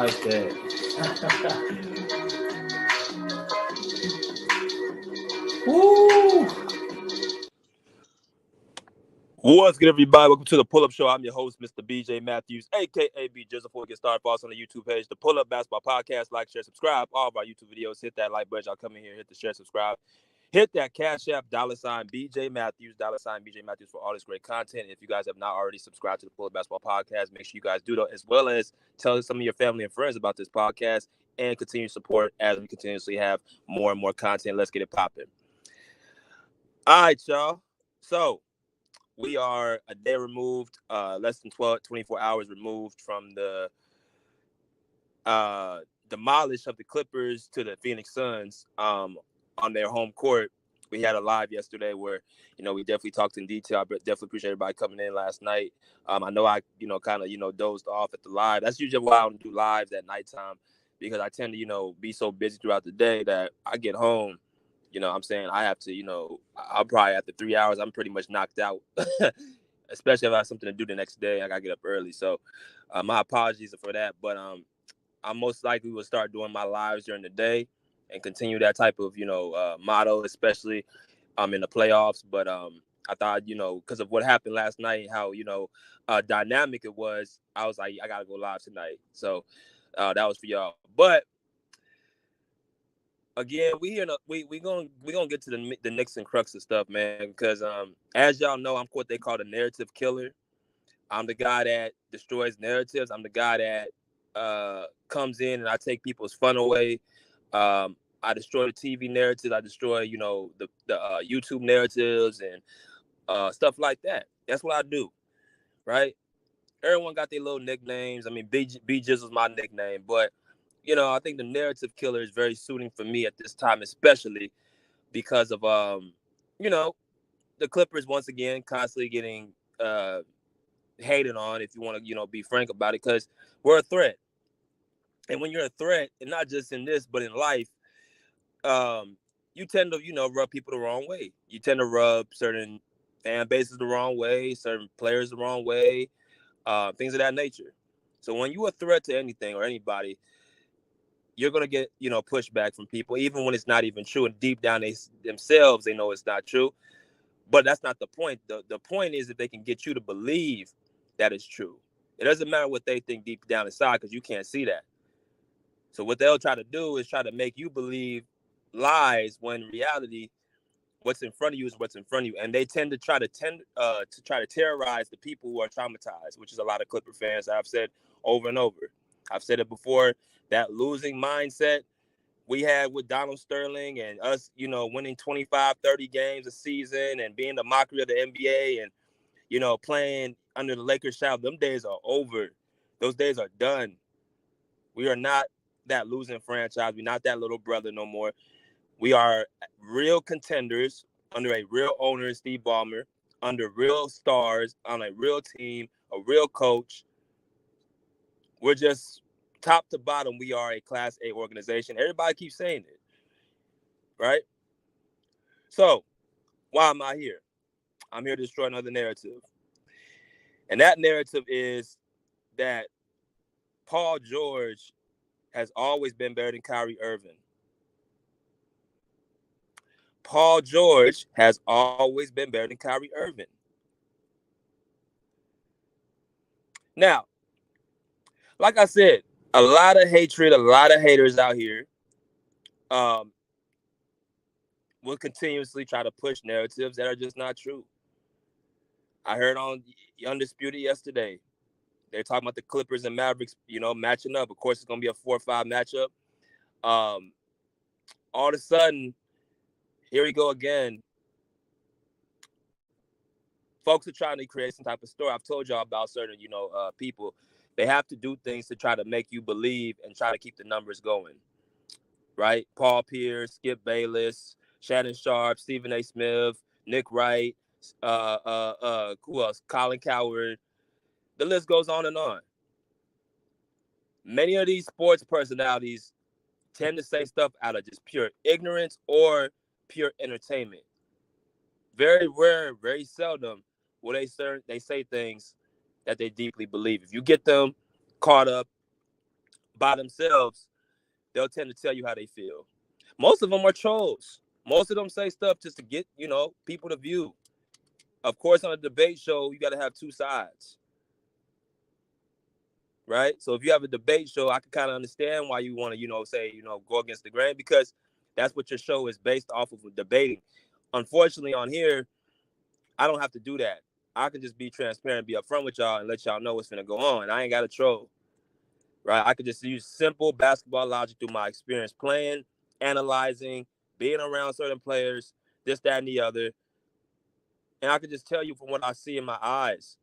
like that. Woo! What's good, everybody? Welcome to the Pull-Up Show. I'm your host, Mr. BJ Matthews, a.k.a. B. Just before we get started, follow us on the YouTube page, the Pull-Up Basketball Podcast. Like, share, subscribe. All of our YouTube videos. Hit that like button. Y'all come in here, hit the share, subscribe. Hit that CASHAPP, $BJ Matthews, $BJ Matthews for all this great content. If you guys have not already subscribed to the Pull-Up Basketball Podcast, make sure you guys do that, as well as tell some of your family and friends about this podcast and continue to support as we continuously have more and more content. Let's get it popping. All right, y'all. So, we are a day removed, less than 24 hours removed from the demolish of the Clippers to the Phoenix Suns on their home court. We had a live yesterday where, we definitely talked in detail. But definitely appreciate everybody coming in last night. I know I, kind of, dozed off at the live. That's usually why I don't do lives at nighttime, because I tend to, be so busy throughout the day that I get home. I'm saying I have to, I'll probably after 3 hours, I'm pretty much knocked out, especially if I have something to do the next day. I got to get up early. So my apologies for that. But I most likely will start doing my lives during the day and continue that type of, motto, especially in the playoffs. But I thought, because of what happened last night, how, dynamic it was, I was like, I got to go live tonight. So that was for y'all. But again, we gonna get to the Knicks and crux of stuff, man. Because as y'all know, I'm what they call the narrative killer. I'm the guy that destroys narratives. I'm the guy that comes in and I take people's fun away. I destroy the TV narratives. I destroy, the YouTube narratives and stuff like that. That's what I do, right? Everyone got their little nicknames. I mean, B Jizz was my nickname, but I think the narrative killer is very suiting for me at this time, especially because of the Clippers once again constantly getting hated on, if you want to be frank about it, because we're a threat. And when you're a threat, and not just in this but in life, you tend to rub people the wrong way. You tend to rub certain fan bases the wrong way, certain players the wrong way, things of that nature. So when you're a threat to anything or anybody, you're going to get, pushback from people, even when it's not even true. And deep down, themselves, they know it's not true. But that's not the point. The point is that they can get you to believe that it's true. It doesn't matter what they think deep down inside, because you can't see that. So what they'll try to do is try to make you believe lies, when in reality, what's in front of you is what's in front of you. And they tend to try to terrorize the people who are traumatized, which is a lot of Clipper fans. I've said over and over. I've said it before. That losing mindset we had with Donald Sterling and us, winning 25, 30 games a season and being the mockery of the NBA and, playing under the Lakers shadow, them days are over. Those days are done. We are not that losing franchise. We're not that little brother no more. We are real contenders under a real owner, Steve Ballmer, under real stars, on a real team, a real coach. We're just top to bottom. We are a Class A organization. Everybody keeps saying it, right? So why am I here? I'm here to destroy another narrative. And that narrative is that Paul George has always been better than Kyrie Irving. Paul George has always been better than Kyrie Irving. Now, like I said, a lot of hatred, a lot of haters out here will continuously try to push narratives that are just not true. I heard on Undisputed yesterday, they're talking about the Clippers and Mavericks, matching up. Of course, it's going to be a 4-5 matchup. All of a sudden, here we go again. Folks are trying to create some type of story. I've told y'all about certain, people. They have to do things to try to make you believe and try to keep the numbers going, right? Paul Pierce, Skip Bayless, Shannon Sharp, Stephen A. Smith, Nick Wright, who else? Colin Cowherd. The list goes on and on. Many of these sports personalities tend to say stuff out of just pure ignorance or pure entertainment. Very rare, very seldom will they say things that they deeply believe. If you get them caught up by themselves, they'll tend to tell you how they feel. Most of them are trolls. Most of them say stuff just to get, people to view. Of course, on a debate show, you got to have two sides, right? So if you have a debate show, I can kind of understand why you want to, say, go against the grain, because that's what your show is based off of, debating. Unfortunately, on here, I don't have to do that. I can just be transparent, be upfront with y'all, and let y'all know what's going to go on. I ain't got to troll, right? I could just use simple basketball logic through my experience playing, analyzing, being around certain players, this, that, and the other. And I could just tell you from what I see in my eyes,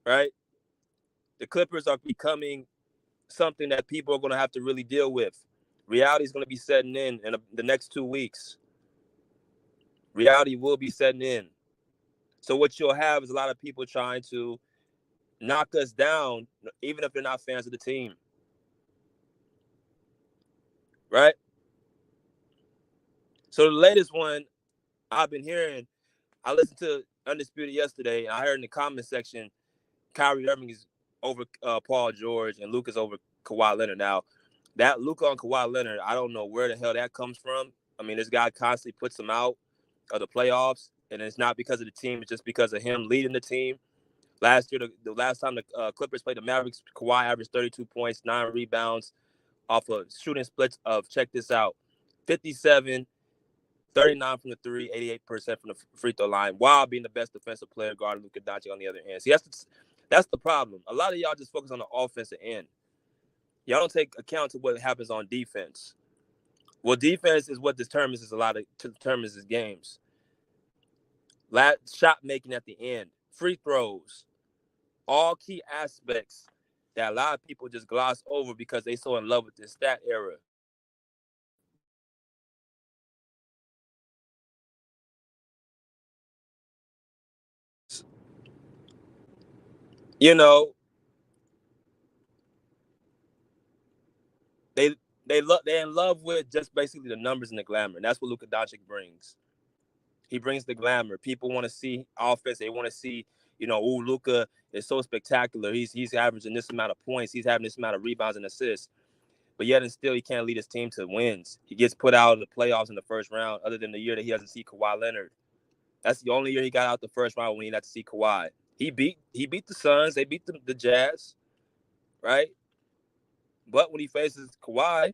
right? The Clippers are becoming something that people are going to have to really deal with. Reality is going to be setting in the next 2 weeks. Reality will be setting in. So what you'll have is a lot of people trying to knock us down, even if they're not fans of the team. Right? So the latest one I've been hearing, I listened to Undisputed yesterday, and I heard in the comment section, Kyrie Irving is over Paul George and Luka's over Kawhi Leonard. Now, that Luka on Kawhi Leonard, I don't know where the hell that comes from. I mean, this guy constantly puts him out of the playoffs, and it's not because of the team. It's just because of him leading the team. Last year, the last time the Clippers played the Mavericks, Kawhi averaged 32 points, 9 rebounds off of shooting splits of, check this out, 57, 39 from the three, 88% from the free throw line, while being the best defensive player guarding Luka Doncic on the other end. See, that's the problem. A lot of y'all just focus on the offensive end. Y'all don't take account to what happens on defense. Well, defense is what determines his games. Shot making at the end, free throws, all key aspects that a lot of people just gloss over because they so in love with this stat era. You know, they're in love with just basically the numbers and the glamour. And that's what Luka Doncic brings. He brings the glamour. People want to see offense. They want to see, Luka is so spectacular. He's averaging this amount of points. He's having this amount of rebounds and assists. But yet and still, he can't lead his team to wins. He gets put out of the playoffs in the first round, other than the year that he doesn't see Kawhi Leonard. That's the only year he got out the first round when he had to see Kawhi. He beat the Suns. They beat the Jazz, right? But when he faces Kawhi,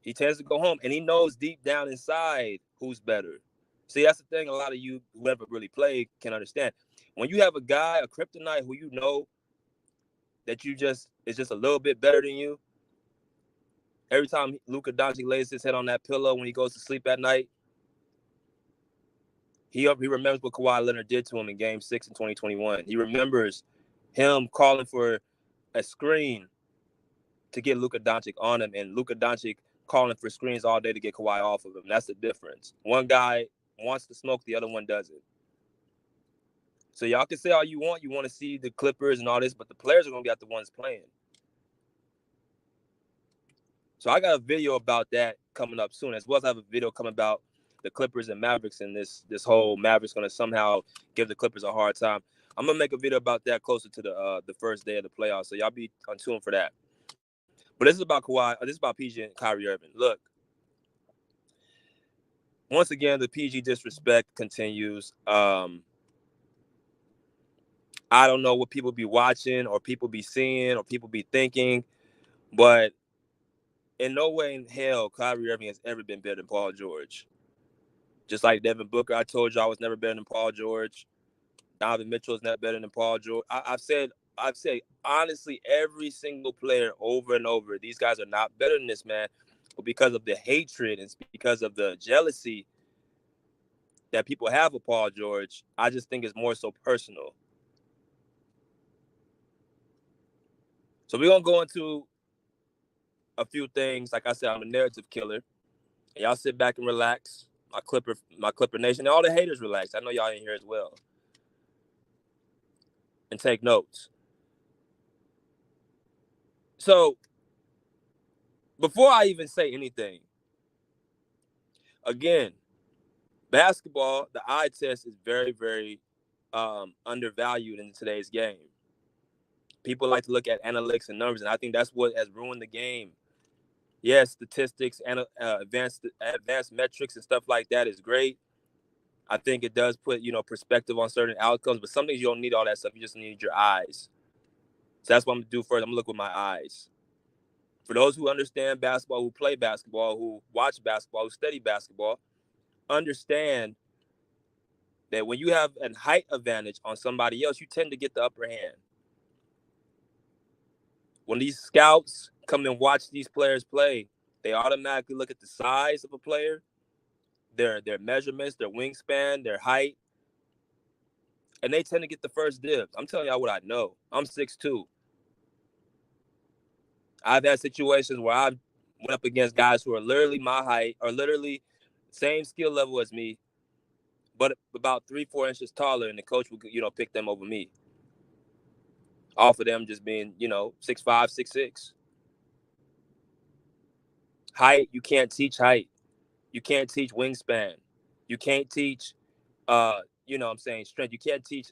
he tends to go home, and he knows deep down inside who's better. See, that's the thing a lot of you who ever really played can understand. When you have a guy, a kryptonite, who you know that is just a little bit better than you, every time Luka Doncic lays his head on that pillow when he goes to sleep at night, he remembers what Kawhi Leonard did to him in Game 6 in 2021. He remembers him calling for a screen to get Luka Doncic on him, and Luka Doncic calling for screens all day to get Kawhi off of him. That's the difference. One guy wants to smoke, the other one doesn't. So y'all can say all you want. You want to see the Clippers and all this, but the players are going to be the ones playing. So I got a video about that coming up soon, as well as I have a video coming about the Clippers and Mavericks, and this whole Mavericks going to somehow give the Clippers a hard time. I'm going to make a video about that closer to the first day of the playoffs, so y'all be on tune for that. But this is about Kawhi. This is about PG and Kyrie Irving. Look, once again, the PG disrespect continues. I don't know what people be watching or people be seeing or people be thinking, but in no way in hell Kyrie Irving has ever been better than Paul George. Just like Devin Booker, I told you I was never better than Paul George. Donovan Mitchell is never better than Paul George. I've said honestly every single player over and over, these guys are not better than this man, but because of the hatred and because of the jealousy that people have of Paul George, I just think it's more so personal. So we're going to go into a few things. Like I said, I'm a narrative killer. And y'all sit back and relax. My Clipper Nation, and all the haters relax. I know y'all in here as well. And take notes. So before I even say anything, again, basketball, the eye test is very, very undervalued in today's game. People like to look at analytics and numbers, and I think that's what has ruined the game. Yes, statistics and advanced metrics and stuff like that is great. I think it does put, perspective on certain outcomes, but some things you don't need all that stuff. You just need your eyes. So that's what I'm going to do first. I'm going to look with my eyes. For those who understand basketball, who play basketball, who watch basketball, who study basketball, understand that when you have a height advantage on somebody else, you tend to get the upper hand. When these scouts come and watch these players play, they automatically look at the size of a player, their measurements, their wingspan, their height, and they tend to get the first dibs. I'm telling y'all what I know. I'm 6'2". I've had situations where I've went up against guys who are literally my height, or literally same skill level as me, but about 3-4 inches taller, and the coach would, pick them over me. Off of them just being, 6'5", 6'6". Height, you can't teach height. You can't teach wingspan. You can't teach, strength. You can't teach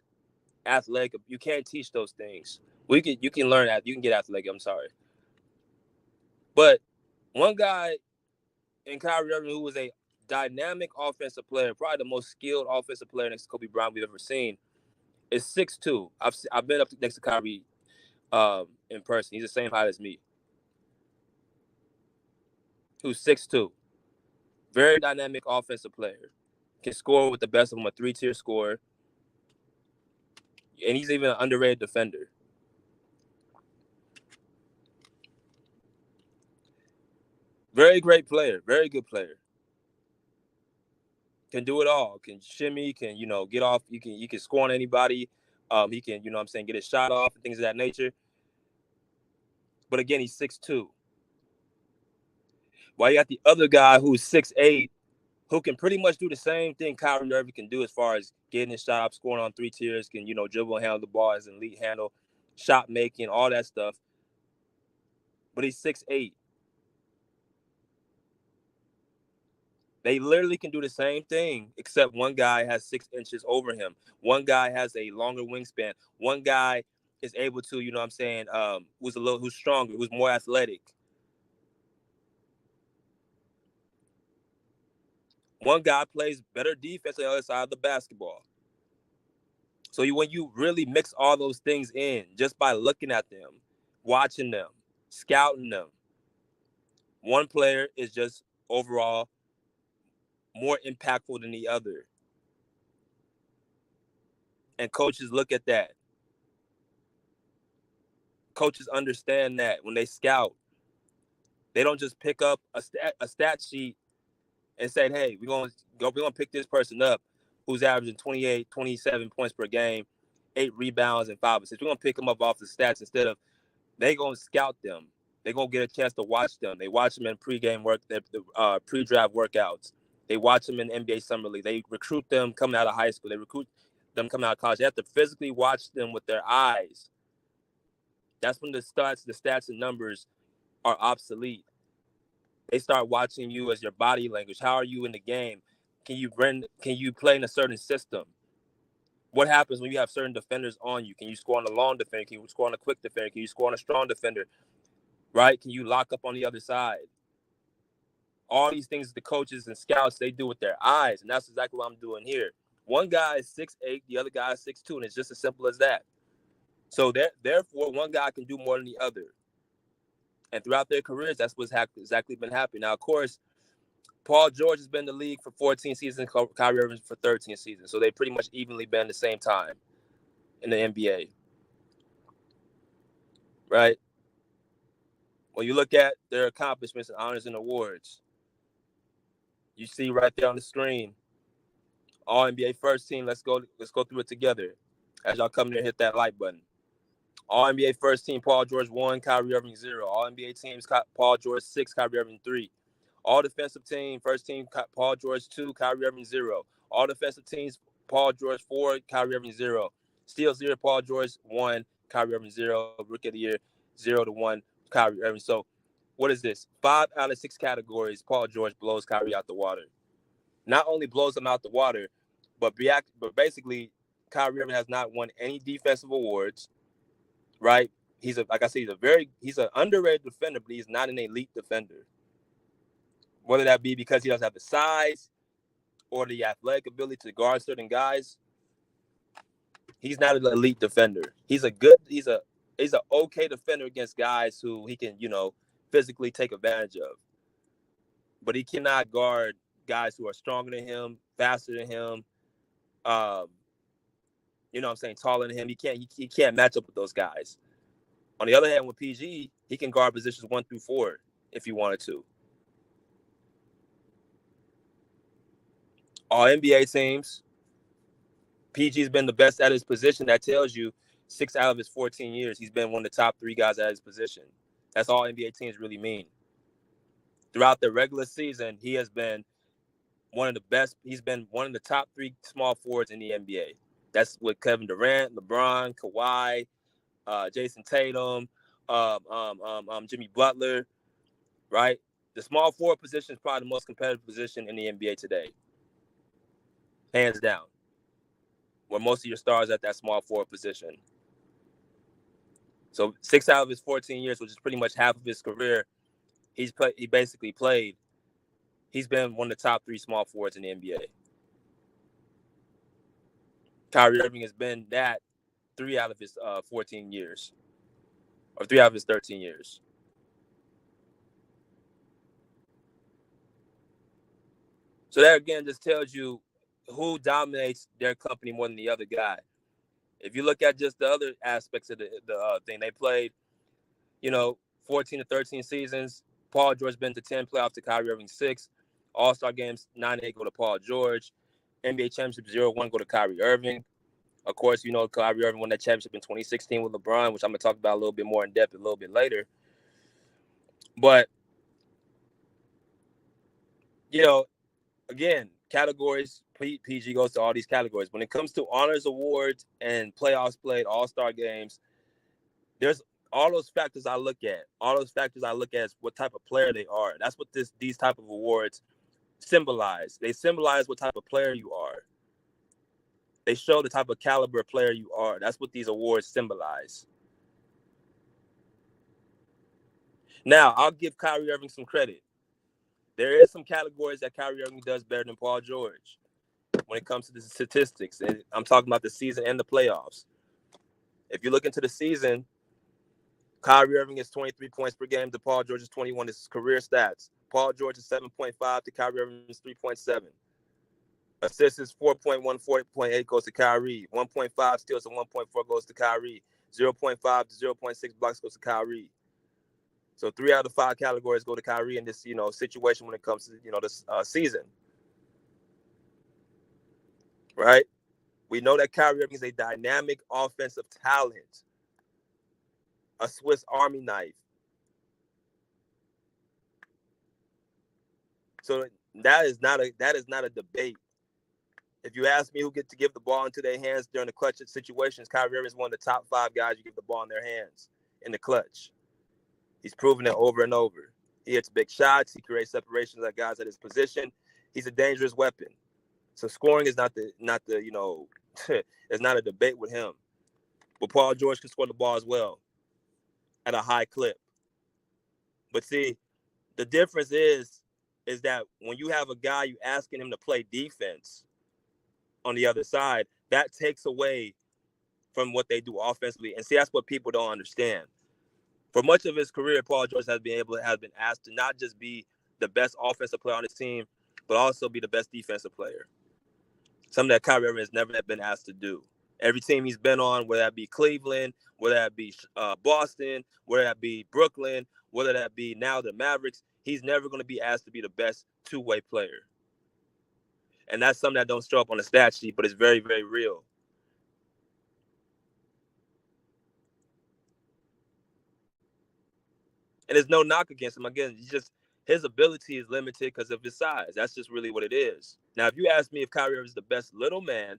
athletic. You can't teach those things. You can learn that. You can get athletic. I'm sorry. But one guy in Kyrie Irving who was a dynamic offensive player, probably the most skilled offensive player next to Kobe Bryant we've ever seen, is 6'2". I've been up next to Kyrie in person. He's the same height as me. Who's 6'2". Very dynamic offensive player. Can score with the best of them, a 3-tier scorer. And he's even an underrated defender. Very great player. Very good player. Can do it all. Can shimmy. Can, get off. You can score on anybody. He can, get his shot off and things of that nature. But again, he's 6'2". While you got the other guy who's 6'8", who can pretty much do the same thing Kyrie Irving can do as far as getting his shot up, scoring on 3 tiers, can, dribble and handle the ball as an elite handle, shot making, all that stuff. But he's 6'8". They literally can do the same thing, except one guy has 6 inches over him. One guy has a longer wingspan. One guy is able to, who's stronger, who's more athletic. One guy plays better defense on the other side of the basketball. So when you really mix all those things in, just by looking at them, watching them, scouting them, one player is just overall more impactful than the other. And coaches look at that. Coaches understand that when they scout. They don't just pick up a stat sheet and say, hey, we're gonna pick this person up who's averaging 28, 27 points per game, 8 rebounds, and 5 assists. We're gonna pick them up off the stats instead of they gonna scout them. They're gonna get a chance to watch them. They watch them in pre-draft workouts. They watch them in NBA Summer League. They recruit them coming out of high school. They recruit them coming out of college. They have to physically watch them with their eyes. That's when the stats and numbers are obsolete. They start watching you as your body language. How are you in the game? Can you play in a certain system? What happens when you have certain defenders on you? Can you score on a long defender? Can you score on a quick defender? Can you score on a strong defender? Right? Can you lock up on the other side? All these things the coaches and scouts, they do with their eyes. And that's exactly what I'm doing here. One guy is 6'8", the other guy is 6'2", and it's just as simple as that. So therefore, one guy can do more than the other. And throughout their careers, that's what's exactly been happening. Now, of course, Paul George has been in the league for 14 seasons, Kyrie Irving for 13 seasons. So they pretty much evenly been the same time in the NBA. Right? When you look at their accomplishments and honors and awards, you see right there on the screen, All NBA first team. Let's go through it together. As y'all come there, hit that like button. All NBA first team, Paul George 1, Kyrie Irving 0. All NBA teams, Paul George 6, Kyrie Irving 3. All defensive team, first team, Paul George 2, Kyrie Irving 0. All defensive teams, Paul George 4, Kyrie Irving 0. Steals 0, Paul George 1, Kyrie Irving 0. Rookie of the year 0-1, Kyrie Irving. So what is this? 5 out of 6 categories, Paul George blows Kyrie out the water. Not only blows him out the water, but basically Kyrie Irving has not won any defensive awards, right? like I said, he's an underrated defender, but he's not an elite defender. Whether that be because he doesn't have the size or the athletic ability to guard certain guys, he's not an elite defender. He's an okay defender against guys who he can, physically take advantage of. But he cannot guard guys who are stronger than him, faster than him, taller than him. He can't match up with those guys. On the other hand, with PG, he can guard positions 1 through 4 if he wanted to. All NBA teams, PG's been the best at his position. That tells you 6 out of his 14 years, he's been one of the top 3 guys at his position. That's all NBA teams really mean. Throughout the regular season, he has been one of the best. He's been one of the top 3 small forwards in the NBA. That's with Kevin Durant, LeBron, Kawhi, Jason Tatum, Jimmy Butler, right? The small forward position is probably the most competitive position in the NBA today. Hands down. Where most of your stars at that small forward position. So 6 out of his 14 years, which is pretty much half of his career, he basically played. He's been one of the top 3 small forwards in the NBA. Kyrie Irving has been that 3 out of his 14 years, or 3 out of his 13 years. So that again just tells you who dominates their company more than the other guy. If you look at just the other aspects of the thing, they played, 14 to 13 seasons. Paul George been to 10 playoffs to Kyrie Irving 6. All-Star games 9-8 go to Paul George. NBA championship 0-1 go to Kyrie Irving. Of course, Kyrie Irving won that championship in 2016 with LeBron, which I'm going to talk about a little bit more in depth a little bit later. But, again, categories, PG goes to all these categories. When it comes to honors awards and playoffs played, all-star games, there's all those factors I look at. All those factors I look at is what type of player they are. That's what these type of awards symbolize. They symbolize what type of player you are. They show the type of caliber player you are. That's what these awards symbolize. Now, I'll give Kyrie Irving some credit. There is some categories that Kyrie Irving does better than Paul George when it comes to the statistics. And I'm talking about the season and the playoffs. If you look into the season, Kyrie Irving is 23 points per game to Paul George is 21. This is career stats. Paul George is 7.5 to Kyrie Irving is 3.7. Assists is 4.1, 4.8 goes to Kyrie. 1.5 steals and 1.4 goes to Kyrie. 0.5 to 0.6 blocks goes to Kyrie. So 3 out of 5 categories go to Kyrie in this, situation when it comes to, this season. Right? We know that Kyrie Irving is a dynamic offensive talent. A Swiss Army knife. So that is not a debate. If you ask me who get to give the ball into their hands during the clutch situations, Kyrie Irving is one of the top 5 guys you give the ball in their hands in the clutch. He's proven it over and over. He hits big shots. He creates separations at guys at his position. He's a dangerous weapon. So scoring is not the it's not a debate with him. But Paul George can score the ball as well at a high clip. But see, the difference is that when you have a guy, you asking him to play defense on the other side, that takes away from what they do offensively. And see, that's what people don't understand. For much of his career, Paul George has been asked to not just be the best offensive player on his team, but also be the best defensive player. Something that Kyrie Irving has never been asked to do. Every team he's been on, whether that be Cleveland, whether that be Boston, whether that be Brooklyn, whether that be now the Mavericks, he's never going to be asked to be the best two-way player. And that's something that don't show up on the stat sheet, but it's very, very real. And there's no knock against him. Again, his ability is limited because of his size. That's just really what it is. Now, if you ask me if Kyrie Irving is the best little man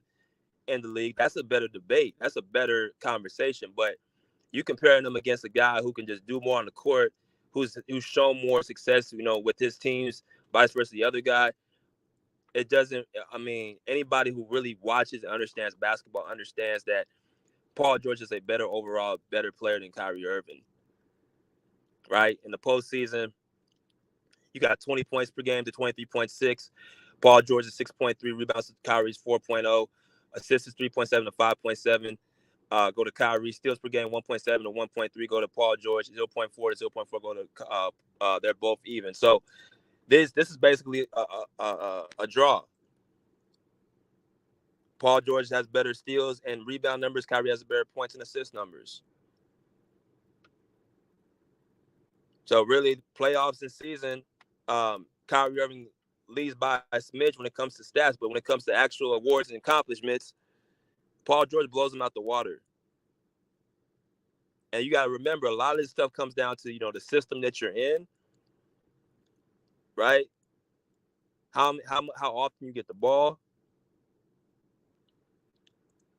in the league, that's a better debate. That's a better conversation. But you comparing him against a guy who can just do more on the court, who's shown more success, with his teams, vice versa the other guy, it doesn't. I mean, anybody who really watches and understands basketball understands that Paul George is a better overall, better player than Kyrie Irving, right? In the postseason, you got 20 points per game to 23.6. Paul George is 6.3, rebounds to Kyrie's 4.0, assists is 3.7 to 5.7. Go to Kyrie, steals per game 1.7 to 1.3. Go to Paul George, 0.4 to 0.4. Go to they're both even. So this is basically a draw. Paul George has better steals and rebound numbers. Kyrie has better points and assist numbers. So really, playoffs this season, Kyrie Irving leads by a smidge when it comes to stats, but when it comes to actual awards and accomplishments, Paul George blows them out the water. And you got to remember, a lot of this stuff comes down to, the system that you're in, right? How often you get the ball,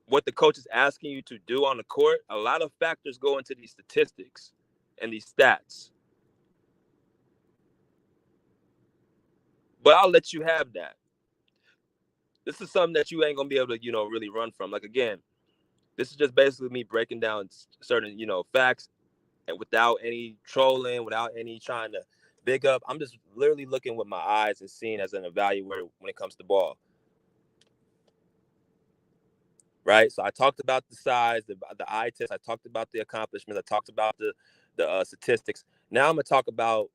what the coach is asking you to do on the court. A lot of factors go into these statistics and these stats. But I'll let you have that. This is something that you ain't going to be able to, really run from. Like, again, this is just basically me breaking down certain, facts, and without any trolling, without any trying to big up. I'm just literally looking with my eyes and seeing as an evaluator when it comes to ball. Right? So I talked about the size, the eye test. I talked about the accomplishments. I talked about the statistics. Now I'm going to talk about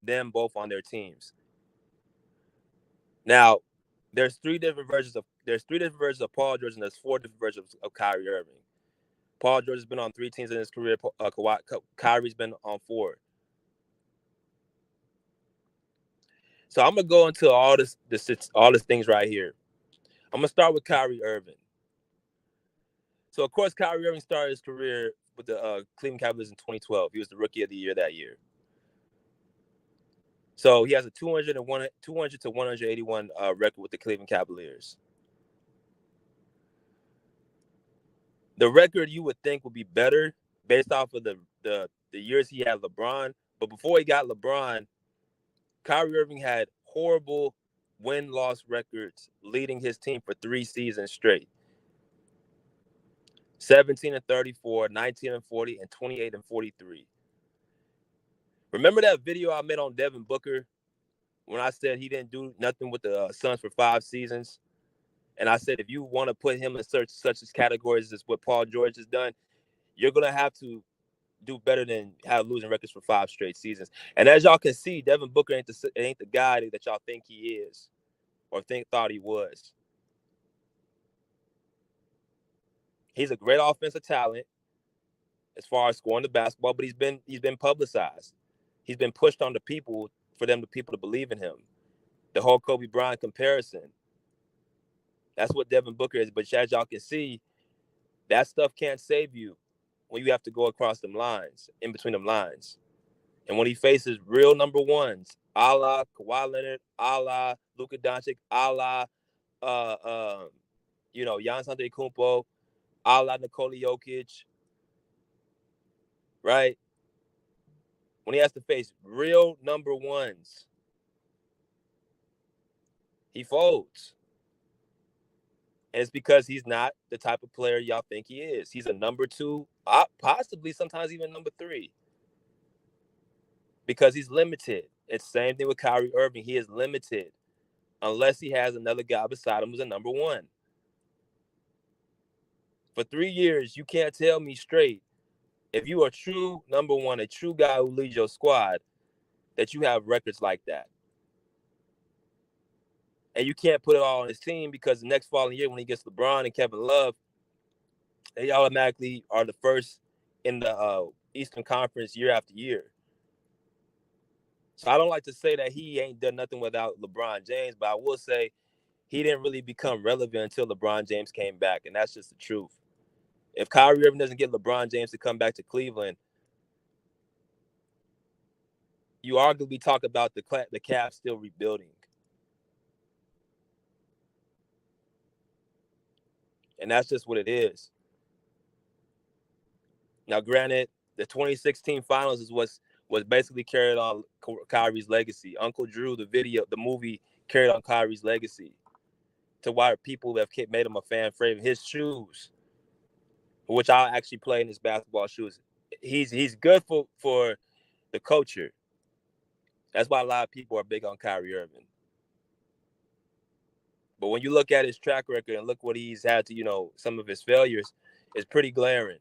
them both on their teams. Now, there's three different versions of Paul George, and there's four different versions of Kyrie Irving. Paul George has been on 3 teams in his career. Kyrie's been on 4. So I'm gonna go into all this things right here. I'm gonna start with Kyrie Irving. So of course, Kyrie Irving started his career with the Cleveland Cavaliers in 2012. He was the Rookie of the Year that year. So he has a 200 to 181 record with the Cleveland Cavaliers. The record you would think would be better based off of the years he had LeBron, but before he got LeBron, Kyrie Irving had horrible win-loss records, leading his team for 3 seasons straight. 17-34, 19-40, and 28-43. Remember that video I made on Devin Booker when I said he didn't do nothing with the Suns for 5 seasons? And I said, if you want to put him in such as categories as what Paul George has done, you're going to have to do better than have losing records for 5 straight seasons. And as y'all can see, Devin Booker ain't the guy that y'all think he is or thought he was. He's a great offensive talent as far as scoring the basketball, but he's been publicized. He's been pushed on the people for the people to believe in him. The whole Kobe Bryant comparison. That's what Devin Booker is. But as y'all can see, that stuff can't save you when you have to go across them lines, in between them lines. And when he faces real number ones, a la Kawhi Leonard, a la Luka Doncic, a la Giannis Antetokounmpo, a la Nikola Jokic, right? When he has to face real number ones, he folds. And it's because he's not the type of player y'all think he is. He's a number 2, possibly sometimes even number 3. Because he's limited. It's the same thing with Kyrie Irving. He is limited unless he has another guy beside him who's a number 1. For 3 years, you can't tell me straight, if you are a true number 1, a true guy who leads your squad, that you have records like that. And you can't put it all on his team because the next following year when he gets LeBron and Kevin Love, they automatically are the first in the Eastern Conference year after year. So I don't like to say that he ain't done nothing without LeBron James, but I will say he didn't really become relevant until LeBron James came back, and that's just the truth. If Kyrie Irving doesn't get LeBron James to come back to Cleveland, you arguably talk about the Cavs still rebuilding. And that's just what it is. Now, granted, the 2016 finals is was basically carried on Kyrie's legacy. Uncle Drew, the movie carried on Kyrie's legacy to why people have made him a fan favorite. His shoes, which I'll actually play in his basketball shoes. He's good for the culture. That's why a lot of people are big on Kyrie Irving. But when you look at his track record and look what he's had to, some of his failures, it's pretty glaring.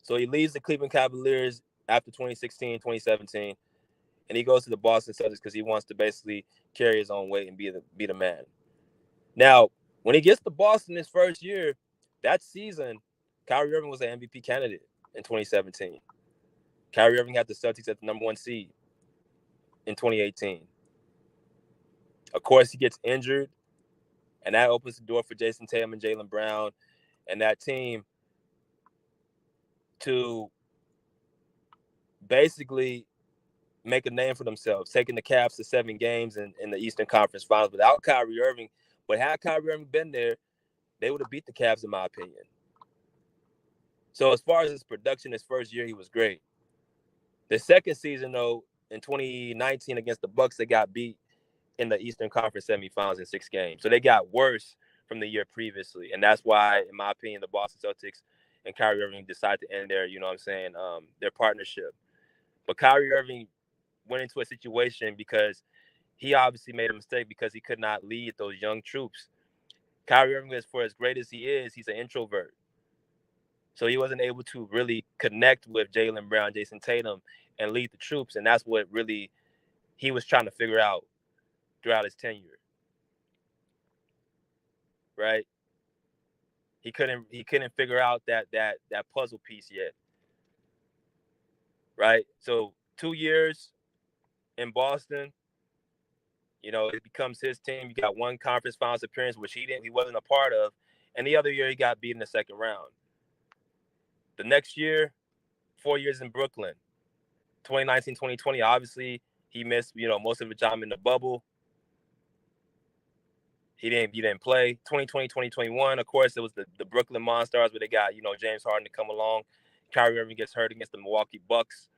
So he leaves the Cleveland Cavaliers after 2016, 2017, and he goes to the Boston Celtics because he wants to basically carry his own weight and be the man. Now, when he gets to Boston his first year, that season, Kyrie Irving was an MVP candidate in 2017. Kyrie Irving had the Celtics at the number 1 seed in 2018. Of course, he gets injured, and that opens the door for Jason Tatum and Jaylen Brown and that team to basically make a name for themselves, taking the Cavs to 7 games in the Eastern Conference Finals without Kyrie Irving. But had Kyrie Irving been there, they would have beat the Cavs, in my opinion. So as far as his production, his first year, he was great. The second season, though, in 2019 against the Bucks, they got beat in the Eastern Conference semifinals in 6 games. So they got worse from the year previously. And that's why, in my opinion, the Boston Celtics and Kyrie Irving decided to end their partnership. But Kyrie Irving went into a situation because he obviously made a mistake because he could not lead those young troops. Kyrie Irving, for as great as he is, he's an introvert. So he wasn't able to really connect with Jaylen Brown, Jason Tatum, and lead the troops. And that's what really he was trying to figure out throughout his tenure. Right? He couldn't figure out that puzzle piece yet. Right? So 2 years in Boston, it becomes his team. You got 1 conference finals appearance, which he wasn't a part of. And the other year he got beat in the second round. The next year, 4 years in Brooklyn, 2019, 2020, obviously he missed, most of the time in the bubble. He didn't play. 2020, 2021, of course, it was the Brooklyn Monsters where they got, James Harden to come along. Kyrie Irving gets hurt against the Milwaukee Bucks.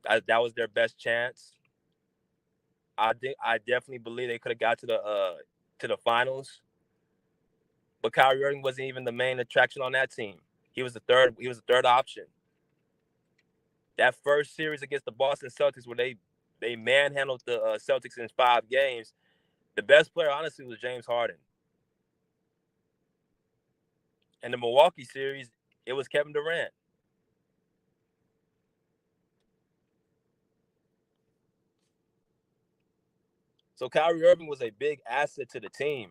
That was their best chance. I definitely believe they could have got to the finals. But Kyrie Irving wasn't even the main attraction on that team. He was the third option. That first series against the Boston Celtics where they manhandled the Celtics in 5 games, the best player, honestly, was James Harden. And the Milwaukee series, it was Kevin Durant. So Kyrie Irving was a big asset to the team,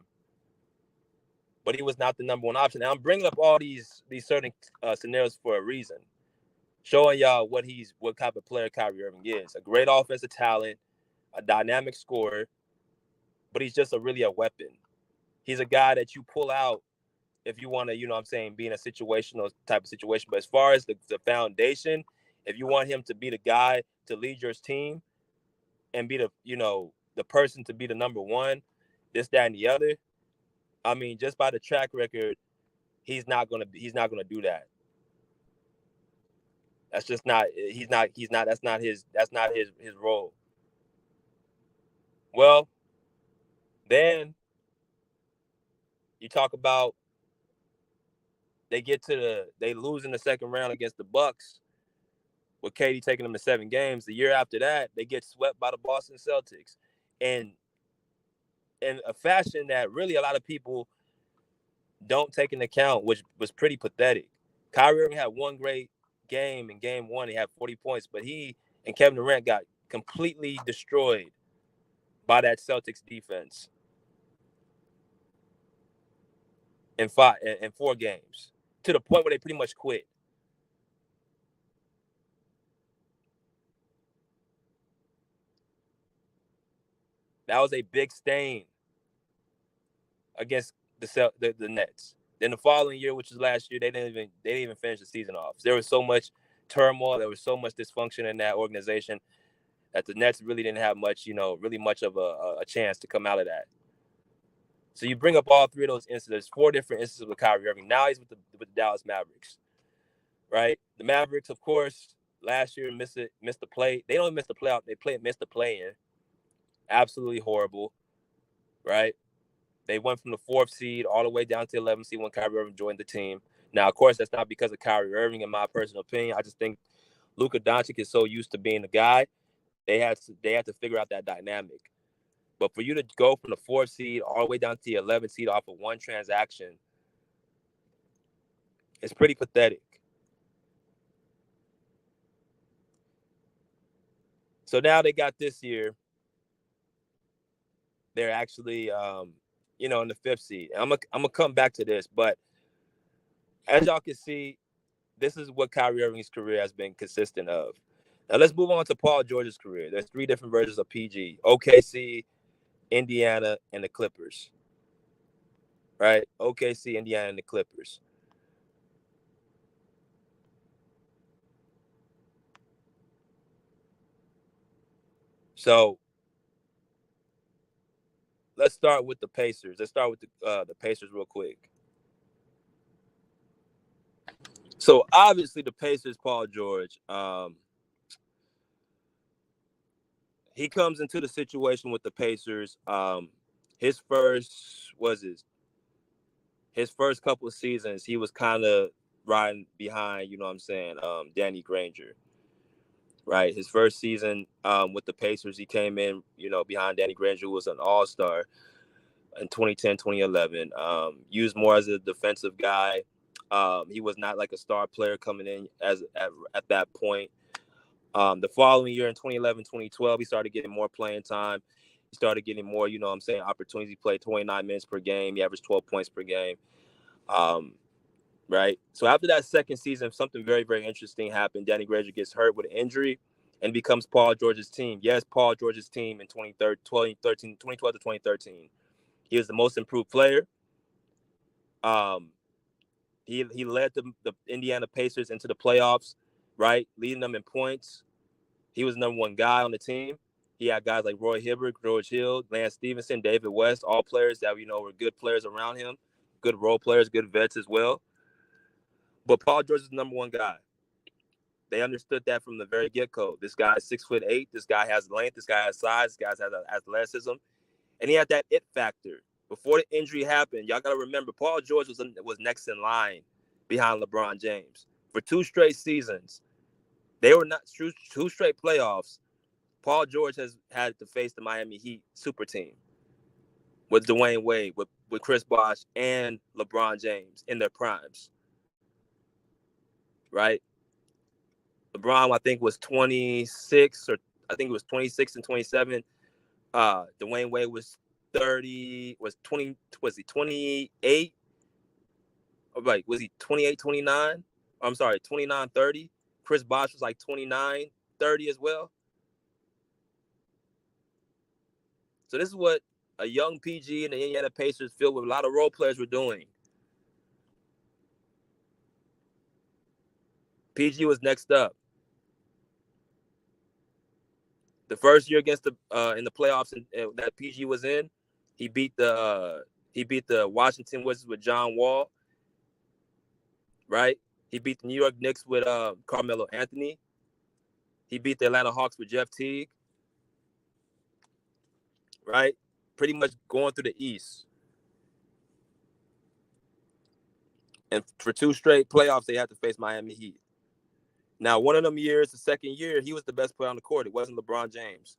but he was not the number 1 option. Now I'm bringing up all these certain scenarios for a reason, showing y'all what type of player Kyrie Irving is. A great offensive talent, a dynamic scorer, but he's just really a weapon. He's a guy that you pull out if you want to, be in a situational type of situation. But as far as the foundation, if you want him to be the guy to lead your team and be the person to be the number 1, this, that, and the other, I mean, just by the track record, he's not gonna do that. That's just not. That's not his role. Well, then you talk about they lose in the second round against the Bucks, with KD taking them to 7 games. The year after that, they get swept by the Boston Celtics, and in a fashion that really a lot of people don't take into account, which was pretty pathetic. Kyrie Irving had 1 great game in Game 1. He had 40 points, but he and Kevin Durant got completely destroyed by that Celtics defense in 4 games, to the point where they pretty much quit. That was a big stain against the Nets. Then the following year, which was last year, they didn't even finish the season off. There was so much turmoil, there was so much dysfunction in that organization that the Nets really didn't have much, really much of a chance to come out of that. So you bring up all 3 of those incidents, 4 different instances with Kyrie Irving. Now he's with the Dallas Mavericks, right? The Mavericks, of course, last year missed the play. They don't miss the playoff. They missed the play-in. Absolutely horrible, right? They went from the 4th seed all the way down to the 11th seed when Kyrie Irving joined the team. Now, of course, that's not because of Kyrie Irving, in my personal opinion. I just think Luka Doncic is so used to being the guy. They had to figure out that dynamic. But for you to go from the 4th seed all the way down to the 11th seed off of one transaction, it's pretty pathetic. So now they got this year. They're actually, in the 5th seed. I'm gonna come back to this, but as y'all can see, this is what Kyrie Irving's career has been consistent of. Now let's move on to Paul George's career. There's 3 different versions of PG: OKC, Indiana, and the Clippers. Right? OKC, Indiana, and the Clippers. So let's start with the Pacers. Let's start with the Pacers real quick. So obviously the Pacers, Paul George, he comes into the situation with the Pacers. His first his first couple of seasons, he was kind of riding behind, Danny Granger. Right, his first season with the Pacers, he came in, behind Danny Granger, who was an all-star in 2010, 2011. Used more as a defensive guy. He was not like a star player coming in at that point. The following year in 2011, 2012, he started getting more playing time. He started getting more, opportunities. He played 29 minutes per game. He averaged 12 points per game. Right. So after that second season, something very, very interesting happened. Danny Granger gets hurt with an injury and becomes Paul George's team. Yes, Paul George's team in 2012 to 2013. He was the most improved player. He led the Indiana Pacers into the playoffs, right? Leading them in points. He was the number 1 guy on the team. He had guys like Roy Hibbert, George Hill, Lance Stevenson, David West, all players that were good players around him, good role players, good vets as well. But Paul George is the number 1 guy. They understood that from the very get-go. This guy is 6'8". This guy has length. This guy has size. This guy has athleticism, and he had that it factor. Before the injury happened, y'all got to remember, Paul George was next in line behind LeBron James for 2 straight seasons. They were not 2 straight playoffs. Paul George has had to face the Miami Heat super team with Dwayne Wade, with Chris Bosh, and LeBron James in their primes. Right? LeBron, I think, was 26, or I think it was 26 and 27. Dwayne Wade was 30, was 20, was he 28? Right, was he 28, 29? I'm sorry, 29, 30. Chris Bosh was like 29, 30 as well. So this is what a young PG and the Indiana Pacers filled with a lot of role players were doing. PG was next up. The first year against in the playoffs that PG was in, he beat the Washington Wizards with John Wall. Right? He beat the New York Knicks with Carmelo Anthony. He beat the Atlanta Hawks with Jeff Teague. Right? Pretty much going through the East. And for 2 straight playoffs, they had to face Miami Heat. Now, one of them years, the second year, he was the best player on the court. It wasn't LeBron James.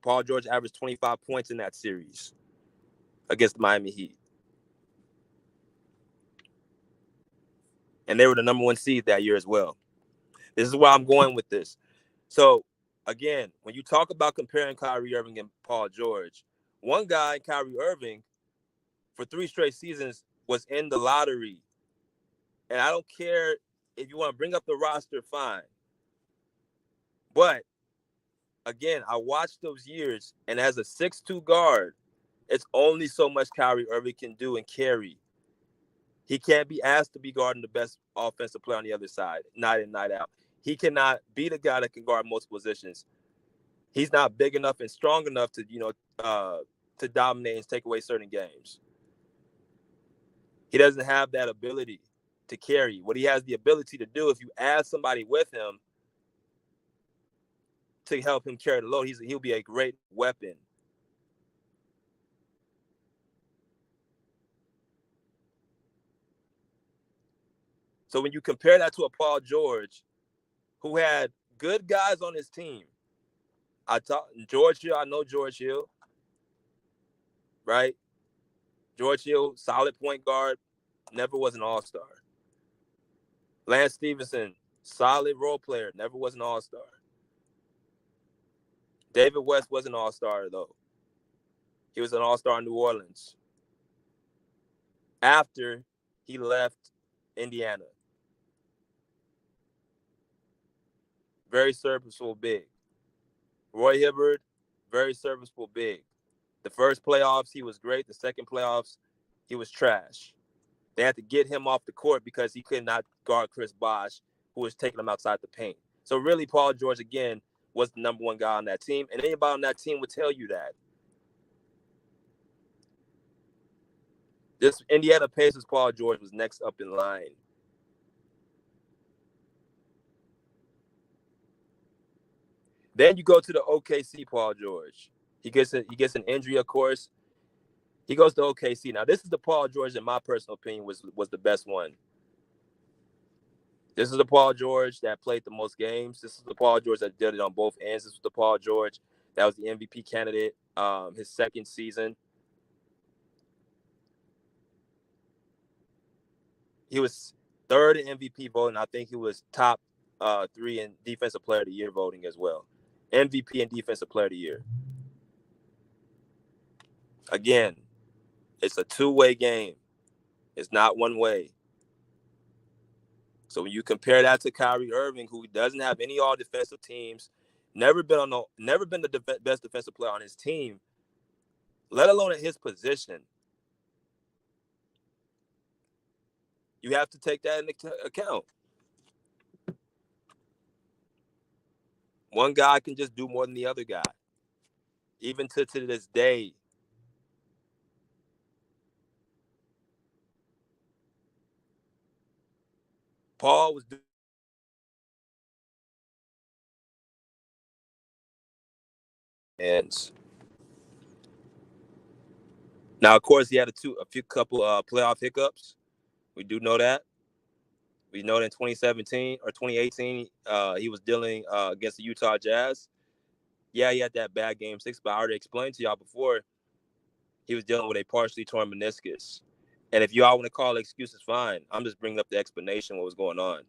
Paul George averaged 25 points in that series against the Miami Heat. And they were the number 1 seed that year as well. This is where I'm going with this. So, again, when you talk about comparing Kyrie Irving and Paul George, one guy, Kyrie Irving, for 3 straight seasons was in the lottery. And I don't care if you want to bring up the roster, fine. But, again, I watched those years, and as a 6'2" guard, it's only so much Kyrie Irving can do and carry. He can't be asked to be guarding the best offensive player on the other side, night in, night out. He cannot be the guy that can guard multiple positions. He's not big enough and strong enough to, to dominate and take away certain games. He doesn't have that ability to carry. What he has the ability to do, if you add somebody with him to help him carry the load, he'll be a great weapon. So when you compare that to a Paul George, who had good guys on his team, George Hill, I know George Hill, right? George Hill, solid point guard, never was an all-star. Lance Stevenson, solid role player, never was an all-star. David West was an all-star, though. He was an all-star in New Orleans after he left Indiana. Very serviceable big. Roy Hibbert, very serviceable big. The first playoffs, he was great. The second playoffs, he was trash. They had to get him off the court because he could not guard Chris Bosh, who was taking him outside the paint. So really, Paul George, again, was the number one guy on that team. And anybody on that team would tell you that. This Indiana Pacers Paul George was next up in line. Then you go to the OKC Paul George. He gets an injury, of course. He goes to OKC. Now, this is the Paul George, in my personal opinion, was the best one. This is the Paul George that played the most games. This is the Paul George that did it on both ends. This was the Paul George that was the MVP candidate his second season. He was third in MVP voting. I think he was top 3 in Defensive Player of the Year voting as well. MVP and Defensive Player of the Year. Again, it's a two-way game. It's not one way. So when you compare that to Kyrie Irving, who doesn't have any all-defensive teams, never been the best defensive player on his team, let alone at his position, you have to take that into account. One guy can just do more than the other guy, even to this day. Paul was doing. And now, of course, he had a couple playoff hiccups. We do know that. We know that in 2017 or 2018, he was dealing against the Utah Jazz. Yeah, he had that bad game 6, but I already explained to y'all before, he was dealing with a partially torn meniscus. And if y'all want to call excuses, fine. I'm just bringing up the explanation what was going on.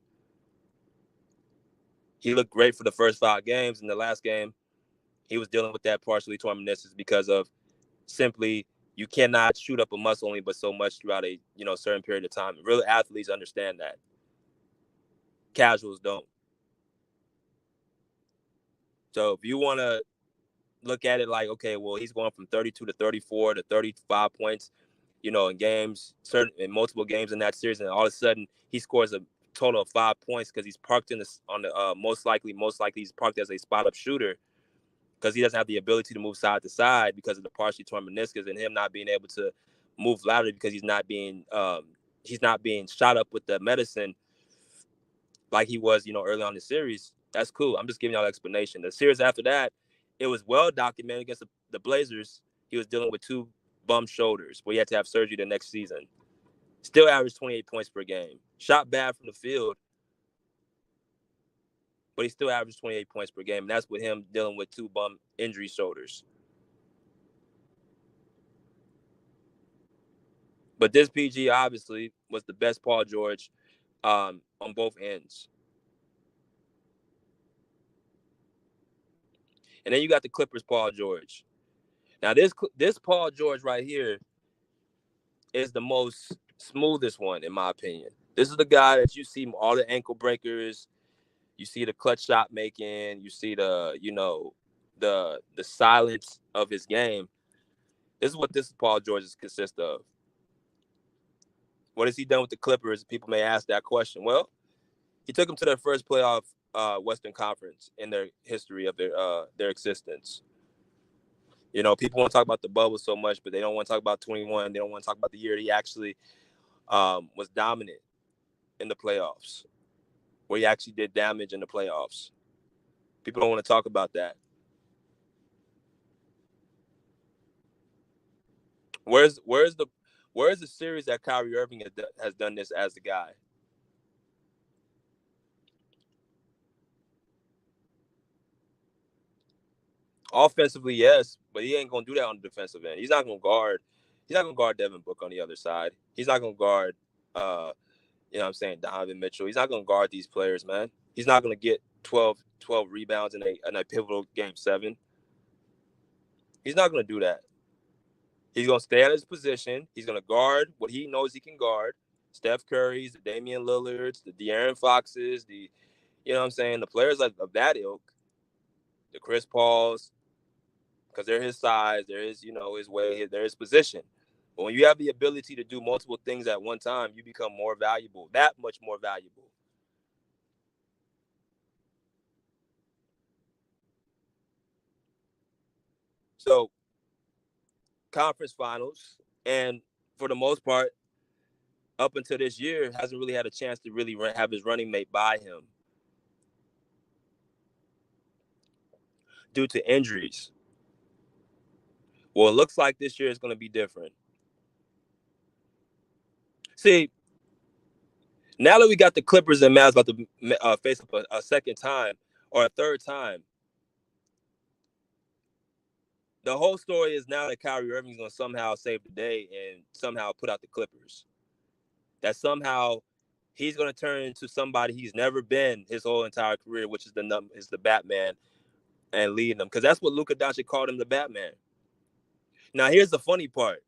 He looked great for the first 5 games. In the last game, he was dealing with that partially torn meniscus because of simply you cannot shoot up a muscle only but so much throughout a certain period of time. Real athletes understand that. Casuals don't. So if you want to look at it like, okay, well, he's going from 32 to 34 to 35 points, in games, in multiple games in that series, and all of a sudden he scores a total of 5 points because he's parked on the most likely he's parked as a spot up shooter because he doesn't have the ability to move side to side because of the partially torn meniscus and him not being able to move laterally because he's not being shot up with the medicine like he was, early on in the series. That's cool. I'm just giving y'all an explanation. The series after that, it was well documented against the Blazers. He was dealing with 2 bum shoulders where he had to have surgery the next season. Still averaged 28 points per game. Shot bad from the field, but he still averaged 28 points per game. And that's with him dealing with 2 bum injury shoulders. But this PG obviously was the best Paul George on both ends. And then you got the Clippers Paul George. Now this Paul George right here is the most smoothest one in my opinion. This is the guy that you see all the ankle breakers, you see the clutch shot making, you see the the silence of his game. This is what this Paul George consists of. What has he done with the Clippers? People may ask that question. Well, he took them to their first playoff Western Conference in their history of their existence. People want to talk about the bubble so much, but they don't want to talk about 21. They don't want to talk about the year he actually was dominant in the playoffs, where he actually did damage in the playoffs. People don't want to talk about that. Where's the series that Kyrie Irving has done this as the guy? Offensively, yes, but he ain't gonna do that on the defensive end. He's not gonna guard. He's not gonna guard Devin Booker on the other side. He's not gonna guard. You know what I'm saying, Donovan Mitchell. He's not gonna guard these players, man. He's not gonna get 12 rebounds in a pivotal game 7. He's not gonna do that. He's gonna stay at his position. He's gonna guard what he knows he can guard. Steph Curry's, the Damian Lillards, the De'Aaron Foxes, you know what I'm saying, the players of that ilk, the Chris Pauls, because they're his size, they're his, his way, they're his position. But when you have the ability to do multiple things at one time, you become more valuable, that much more valuable. So, conference finals, and for the most part, up until this year, hasn't really had a chance to really have his running mate by him due to injuries. Well, it looks like this year is going to be different. See, now that we got the Clippers and Mavs about to face up a second time or a third time, the whole story is now that Kyrie Irving is going to somehow save the day and somehow put out the Clippers. That somehow he's going to turn into somebody he's never been his whole entire career, which is the Batman, and leading them. Because that's what Luka Doncic called him, the Batman. Now, here's the funny part.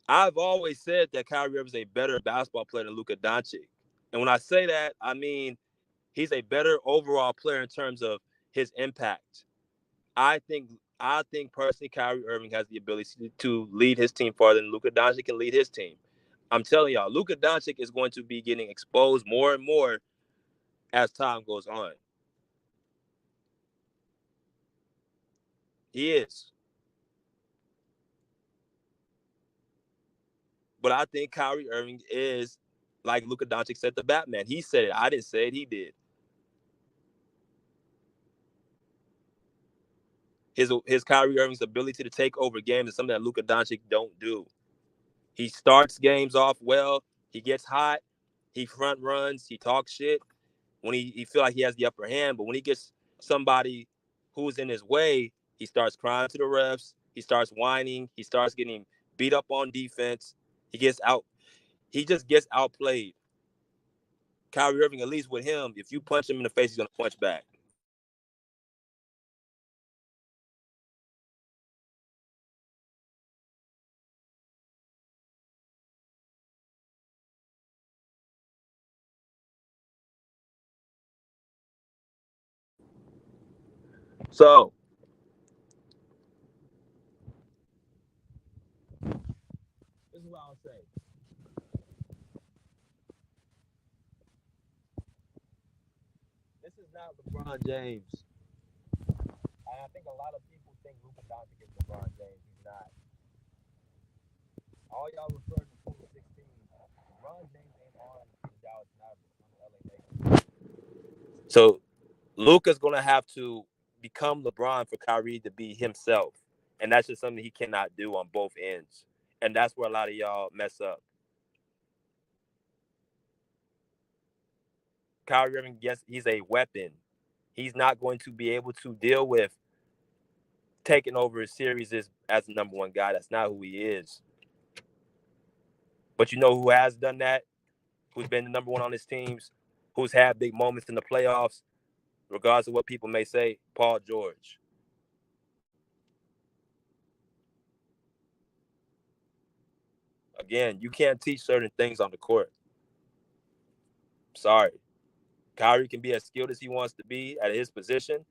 I've always said that Kyrie Irving is a better basketball player than Luka Doncic. And when I say that, I mean he's a better overall player in terms of his impact. I think personally Kyrie Irving has the ability to lead his team farther than Luka Doncic can lead his team. I'm telling y'all, Luka Doncic is going to be getting exposed more and more as time goes on. He is. But I think Kyrie Irving is, like Luka Doncic said, the Batman. He said it. I didn't say it. He did. His Kyrie Irving's ability to take over games is something that Luka Doncic don't do. He starts games off well. He gets hot. He front runs. He talks shit when he feel like he has the upper hand. But when he gets somebody who's in his way, he starts crying to the refs. He starts whining. He starts getting beat up on defense. He gets out. He just gets outplayed. Kyrie Irving, at least with him, if you punch him in the face, he's gonna punch back. So this is what I'll say. This is not LeBron James. And I think a lot of people think Luka Doncic is LeBron James. He's not. All y'all referring to 2016. LeBron James ain't on the Dallas Mavericks, on the LA Lakers. So Luka's gonna have to become LeBron for Kyrie to be himself, and that's just something he cannot do on both ends. And that's where a lot of y'all mess up. Kyrie Irving, yes, he's a weapon. He's not going to be able to deal with taking over a series as the number one guy. That's not who he is. But you know who has done that? Who's been the number one on his teams? Who's had big moments in the playoffs? Regardless of what people may say, Paul George. Again, you can't teach certain things on the court. Sorry. Kyrie can be as skilled as he wants to be at his position.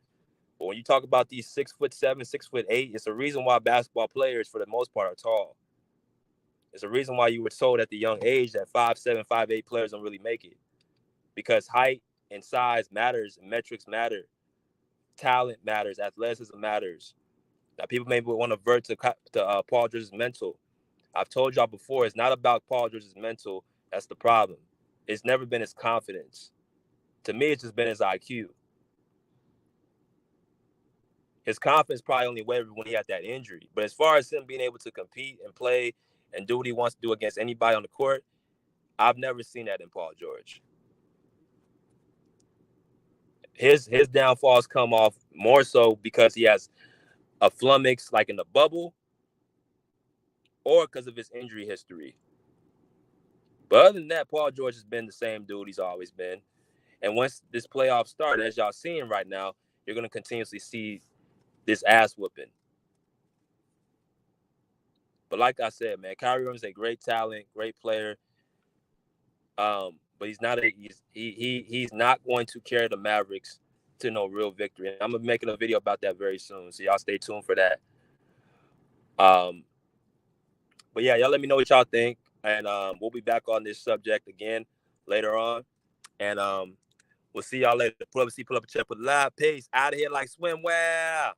But when you talk about these 6'7", 6'8", it's a reason why basketball players, for the most part, are tall. It's a reason why you were told at the young age that 5'7", 5'8" players don't really make it. Because height and size matters, and metrics matter. Talent matters, athleticism matters. Now, people maybe want to vert to Paul George's mental. I've told y'all before, it's not about Paul George's mental. That's the problem. It's never been his confidence. To me, it's just been his IQ. His confidence probably only wavered when he had that injury. But as far as him being able to compete and play and do what he wants to do against anybody on the court, I've never seen that in Paul George. his downfalls come off more so because he has a flummox like in the bubble, or because of his injury history. But other than that, Paul George has been the same dude he's always been. And once this playoff started, as y'all seeing right now, you're going to continuously see this ass whooping. But like I said, man, Kyrie Irving is a great talent, great player. But he's not going to carry the Mavericks to no real victory. And I'm making a video about that very soon, so y'all stay tuned for that. But yeah, y'all let me know what y'all think, and we'll be back on this subject again later on. And we'll see y'all later. Pull up a check, put live. Peace. Out of here like swimwear.